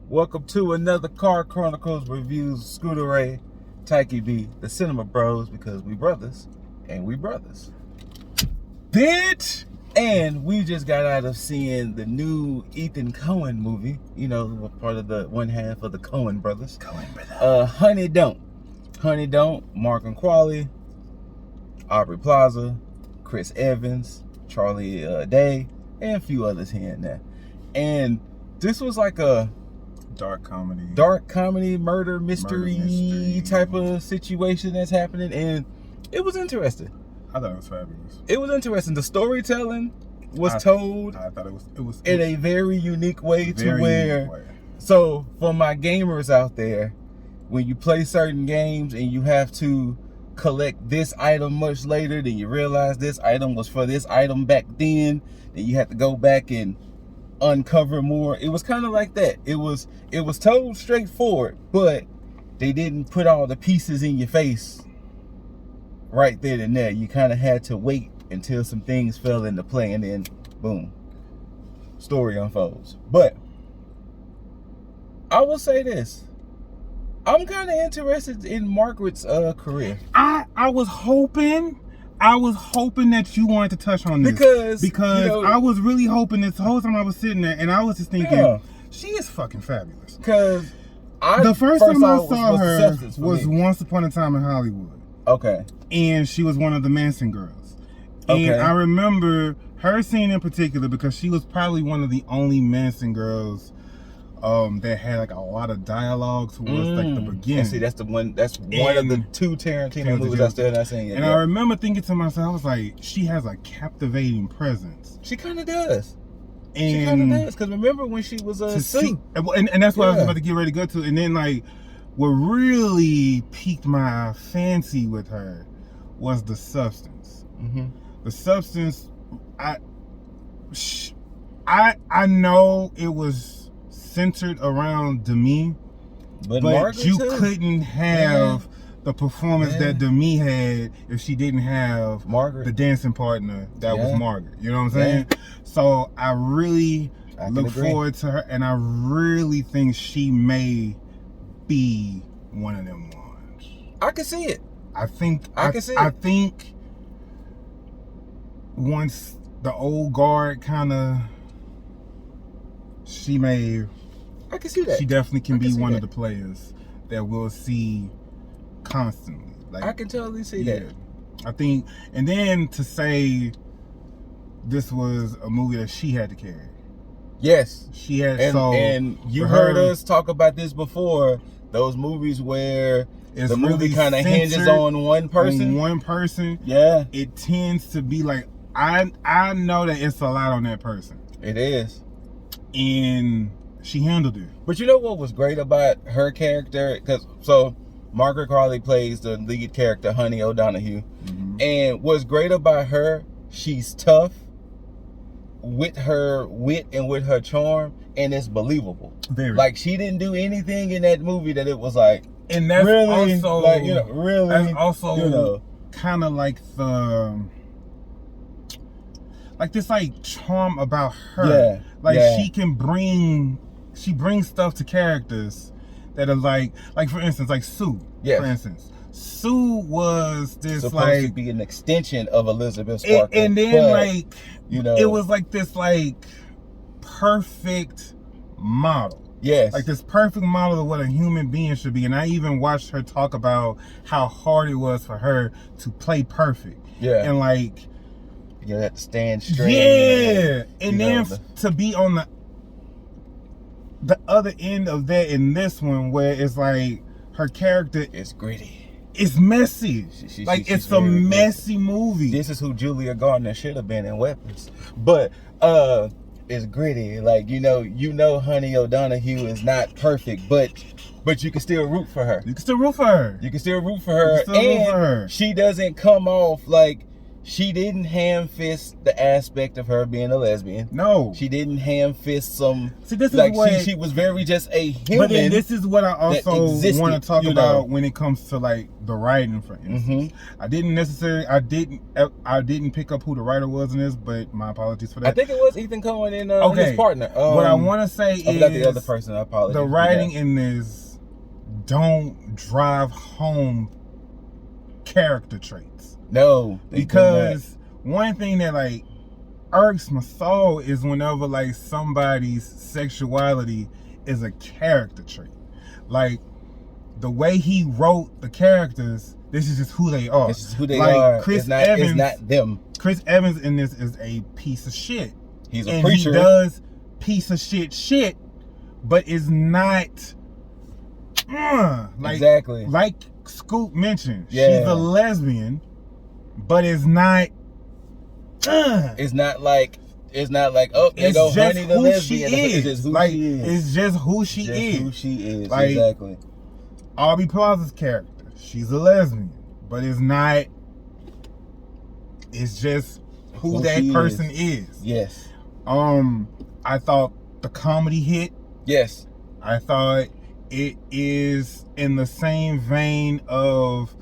Welcome to another Car Chronicles Reviews. Scooter Ray, Tyke B, the Cinema Bros, because we brothers and we brothers. Bitch! And we just got out of seeing the new Ethan Coen movie. You know, part of the one half of the Coen brothers. Honey Don't. Honey Don't, Mark and Qualley, Aubrey Plaza, Chris Evans, Charlie Day, and a few others here and there. And this was like a dark comedy, murder mystery type of situation that's happening, and it was interesting. I thought it was fabulous. It was interesting. The storytelling was told. I thought it was in a very unique way So for my gamers out there, when you play certain games and you have to collect this item much later, then you realize this item was for this item back then you have to go back and uncover more. It was kind of like that. It was told straightforward, but they didn't put all the pieces in your face right there and there. You kind of had to wait until some things fell into play, and then boom, story unfolds. But I will say this, I'm kind of interested in Margaret's career. I was hoping that you wanted to touch on this because you know, I was really hoping this whole time I was sitting there, and I was just thinking, she is fucking fabulous. Because the first time I saw her was Once Upon a Time in Hollywood. Okay. And she was one of the Manson girls. Okay. And I remember her scene in particular because she was probably one of the only Manson girls that had like a lot of dialogue towards like the beginning. And see, that's one of the two Tarantino movies I still not seen yet. And I remember thinking to myself, I was like, she has a captivating presence. She kind of does. And she kind of does. Because remember when she was Sue? And that's what I was about to get ready to go to. And then like, what really piqued my fancy with her was the substance. Mm-hmm. The substance, I know it was centered around Demi, but you couldn't have the performance that Demi had if she didn't have Margaret, the dancing partner that was Margaret. You know what I'm saying? So I really look forward to her, and I really think she may be one of them ones. I can see it. I think once the old guard kind of, I can see that. She definitely can be one of the players that we'll see constantly. Like, I can totally see that. I think, and then to say this was a movie that she had to carry. Yes. She had, and you heard us talk about this before, those movies where the movie kind of hinges on one person. Yeah. It tends to be like, I know that it's a lot on that person. It is. And she handled it. But you know what was great about her character? So Margaret Qualley plays the lead character, Honey O'Donoghue. Mm-hmm. And what's great about her, she's tough with her wit and with her charm, and it's believable. Very. Like, she didn't do anything in that movie that it was like, and that's really, also, like, you know, really, that's also, you know, kind of like like this like charm about her. Yeah. Like she brings stuff to characters that are like for instance, like Sue. Yes. For instance, Sue was this supposed to be an extension of Elizabeth Sparkle, and then like, you know, it was like this like perfect model. Yes. Like this perfect model of what a human being should be. And I even watched her talk about how hard it was for her to play perfect. Yeah. And like, you have to stand straight. Yeah. And then to be on the other end of that in this one, where it's like her character is gritty. It's messy. It's a messy movie. This is who Julia Gardner should have been in Weapons. But it's gritty. Like, you know Honey O'Donoghue is not perfect, but you can still root for her. You can still root for her. And she doesn't come off like she didn't ham-fist the aspect of her being a lesbian. No. She didn't ham-fist some... See, this like, is what... She was very just a human. But then this is what I also want to talk about know. when it comes to, like, the writing, for instance. Mm-hmm. I didn't pick up who the writer was in this, but my apologies for that. I think it was Ethan Coen and his partner. What I want to say is... I forgot the other person. I apologize. The writing in this don't drive home character traits. No. Because one thing that, like, irks my soul is whenever, like, somebody's sexuality is a character trait. Like, the way he wrote the characters, this is just who they are. This is who they are. Chris Evans, it's not them. Chris Evans in this is a piece of shit. He's a preacher. He does piece of shit, but is not like, exactly. Like Scoop mentioned, she's a lesbian, but it's not. It's not like oh, there go Honey the lesbian. It's just who she is. It's just who she is. Who she is. Like, exactly. Aubrey Plaza's character, she's a lesbian, but it's not. It's just who that person is. Yes. I thought the comedy hit. Yes. I thought it is in the same vein of,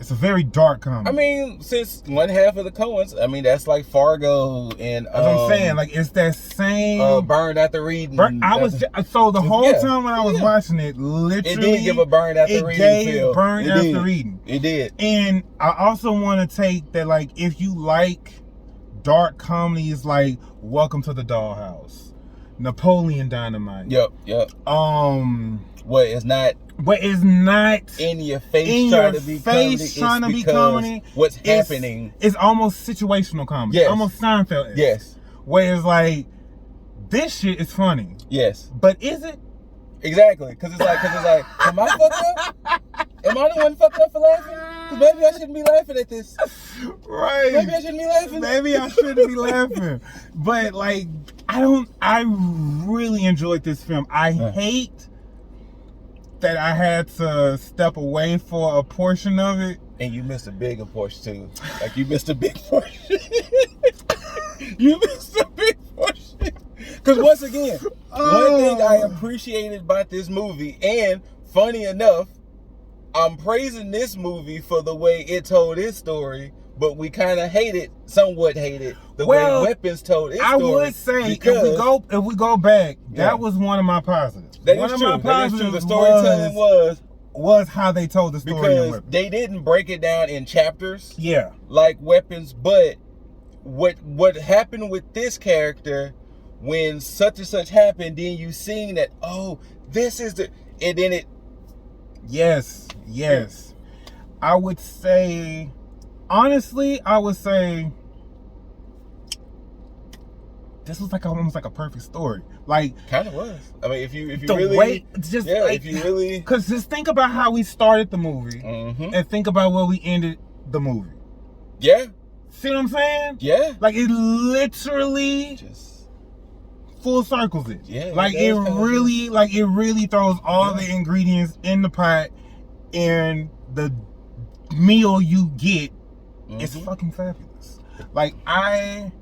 it's a very dark comedy. I mean, since one half of the Coens, I mean, that's like Fargo and that's what I'm saying. Like, it's that same Burned After Reading. So the whole time when I was watching it, literally, it did give a Burned After Reading feel. Burned After Reading. It did. And I also want to take that, like, if you like dark comedies like Welcome to the Dollhouse, Napoleon Dynamite. Yep. What is not in your face trying to be comedy. What's happening? It's almost situational comedy. Yes. Almost Seinfeld. Yes. Where it's like, this shit is funny. Yes. But is it? Exactly. Because it's like, am I fucked up? Am I the one fucked up for laughing? Because maybe I shouldn't be laughing at this. Right. Maybe I shouldn't be laughing. Maybe I shouldn't be laughing. But, like, I really enjoyed this film. I hate that I had to step away for a portion of it. And you missed a bigger portion too. Like, you missed a big portion. You missed a big portion. Because once again, one thing I appreciated about this movie, and funny enough, I'm praising this movie for the way it told its story, but we kind of somewhat hated the way Weapons told its story. I would say, if we go back, that was one of my positives. That is true. The storytelling was how they told the story. Because they didn't break it down in chapters. Yeah. Like Weapons, but what happened with this character when such and such happened, then you seen that, oh, this is the, and then it. Yes. I would say, honestly, this was like almost like a perfect story. Like, kind of was. I mean, if you really, because just think about how we started the movie, and think about where we ended the movie. Yeah. See what I'm saying? Yeah. Like, it literally just full circles it. Yeah. Like, it really throws all the ingredients in the pot, and the meal you get is fucking fabulous. Like, I'm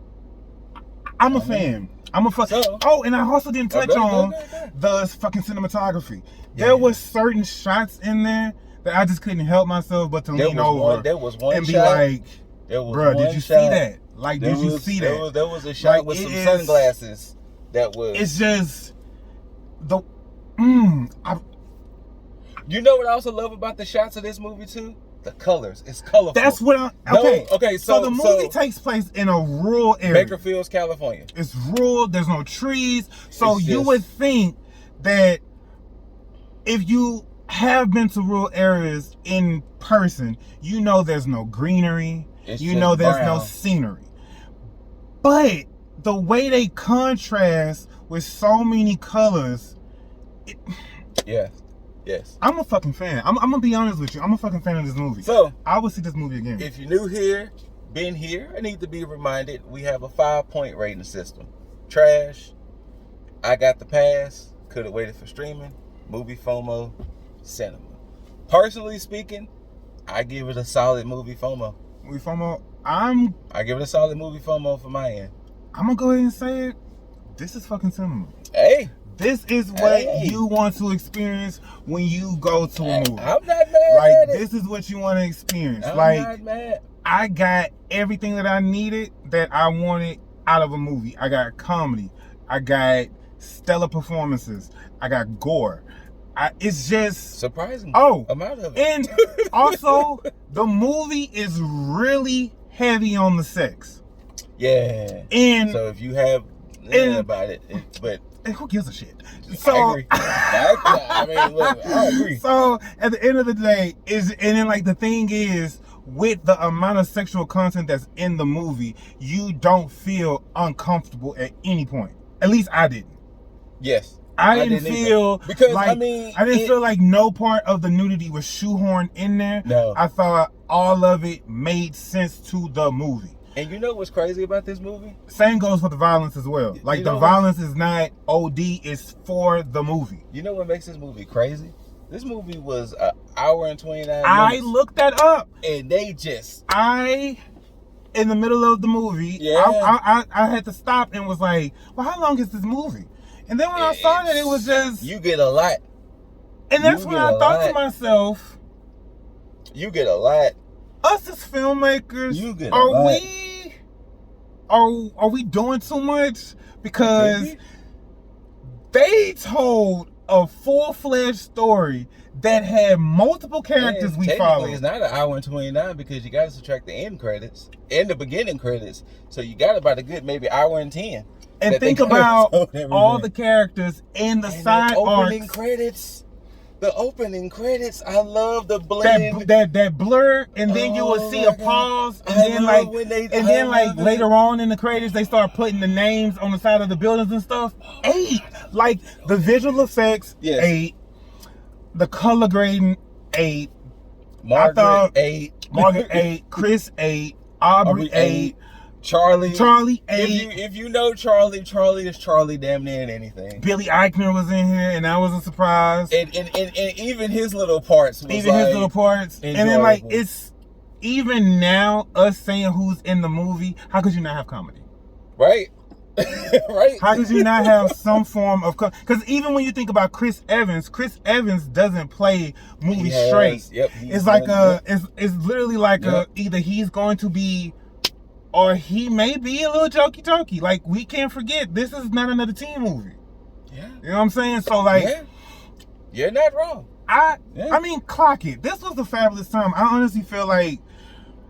a fan. I'm a fucking. And I also didn't touch on the fucking cinematography. There was certain shots in there that I just couldn't help myself but to lean over and be like, bro, did you see that? Like, did you see that? There was a shot with some sunglasses that was. It's just the. You know what I also love about the shots of this movie too? The colors. It's colorful. That's what I'm. Okay. So the movie takes place in a rural area. Baker Fields, California. It's rural. There's no trees. So you would think that if you have been to rural areas in person, you know there's no greenery. You know there's no scenery. But the way they contrast with so many colors. Yes. I'm a fucking fan. I'm gonna be honest with you. I'm a fucking fan of this movie. So I will see this movie again. If you're new here, been here, I need to be reminded we have a 5-point rating system. Trash, I got the pass, could have waited for streaming, movie FOMO, cinema. Personally speaking, I give it a solid movie FOMO. Movie FOMO. I give it a solid movie FOMO for my end. I'm gonna go ahead and say it. This is fucking cinema. Hey. This is what you want to experience when you go to a movie. I'm not mad like, at it. This is what you want to experience. I'm like, not mad. I got everything that I needed, that I wanted out of a movie. I got comedy. I got stellar performances. I got gore. It's just surprising. Amount of it. And also, the movie is really heavy on the sex. Yeah. And so if you have about it, but who gives a shit? So I agree. I mean, look, I agree. So at the end of the day, and then like the thing is, with the amount of sexual content that's in the movie, you don't feel uncomfortable at any point. At least I didn't. Yes. I didn't feel because like, I didn't feel like no part of the nudity was shoehorned in there. No. I thought all of it made sense to the movie. And you know what's crazy about this movie? Same goes for the violence as well. Like, the violence is not OD, it's for the movie. You know what makes this movie crazy? This movie was an hour and 29 minutes. I looked that up. And they just... in the middle of the movie, I had to stop and was like, well, how long is this movie? And then when I saw that, it was just... You get a lot. And that's when I thought to myself... You get a lot. Us as filmmakers, you get a lot. Are we doing too much? Because they told a full-fledged story that had multiple characters we followed. It's not an hour and 29 because you got to subtract the end credits and the beginning credits. So you got about a good maybe hour and 10. And think about all the characters and the side opening arcs. The opening credits, I love the blend. That blur, and then you will see a pause, and then later on in the credits, they start putting the names on the side of the buildings and stuff. 8, like the visual effects, 8, the color grading, 8, Margaret 8, Margaret 8, Chris 8, Aubrey 8. Charlie 8. If you know Charlie is Charlie damn near in anything. Billy Eichner was in here, and I wasn't surprised. And even his little parts. And then like, it's even now us saying who's in the movie. How could you not have comedy? Right. Right. How could you not have some form of because even when you think about Chris Evans doesn't play movies straight. Yep. It's like it's literally like either he's going to be, or he may be a little jokey. Like, we can't forget, this is not another teen movie. Yeah. You know what I'm saying? So, like... Yeah. You're not wrong. I mean, clock it. This was a fabulous time. I honestly feel like...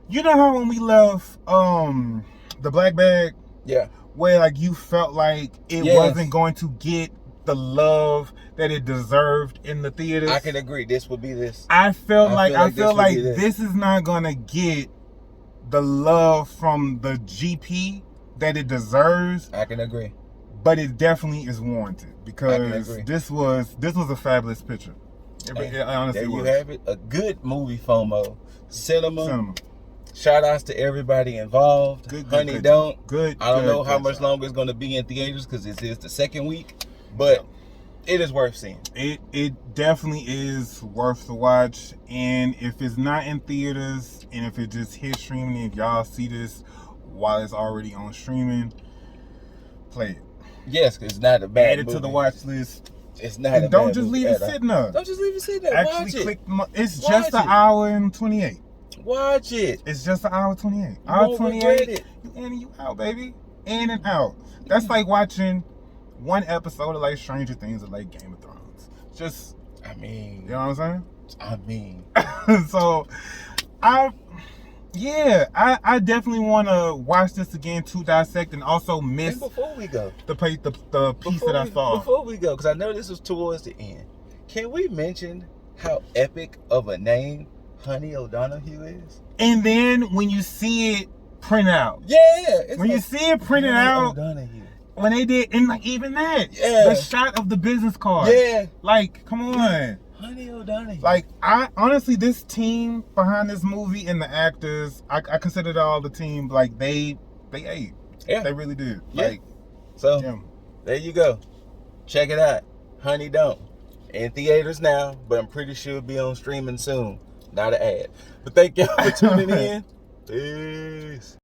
You know how when we left the Black Bag? Yeah. Where, like, you felt like it wasn't going to get the love that it deserved in the theaters? I can agree. This would be this. I feel like this is not going to get the love from the GP that it deserves. I can agree, but it definitely is warranted because this was a fabulous picture. It honestly was. There you have it, a good movie FOMO, cinema. Shout outs to everybody involved. Honey, don't. I don't know how much longer it's going to be in theaters because this is the second week, but it is worth seeing. It definitely is worth the watch. And if it's not in theaters, and if it just hits streaming, if y'all see this while it's already on streaming, play it. Yes, because it's not a bad movie. Add it to the watch list. It's not and don't just leave it sitting there. Don't just leave it sitting there. Actually, click. It's just an hour and 28. Watch it. It's just an hour 28. Hour 28. You in and you out, baby. In and out. That's like watching one episode of like Stranger Things or like Game of Thrones. Just, you know what I'm saying? So, I definitely want to watch this again to dissect and also miss. And before we go, the piece that I saw. Before we go, because I know this was towards the end, can we mention how epic of a name Honey O'Donoghue is? And then when you see it print out, when you see it printed out. O'Donoghue. When they did, and like even that, the shot of the business card, like, come on, Honey O'Donoghue. Like, I honestly, this team behind this movie and the actors, I consider all the team, like they ate, they really did, like, so there you go, check it out, Honey Don't, in theaters now, but I'm pretty sure it'll be on streaming soon. Not an ad, but thank y'all for tuning in. Peace.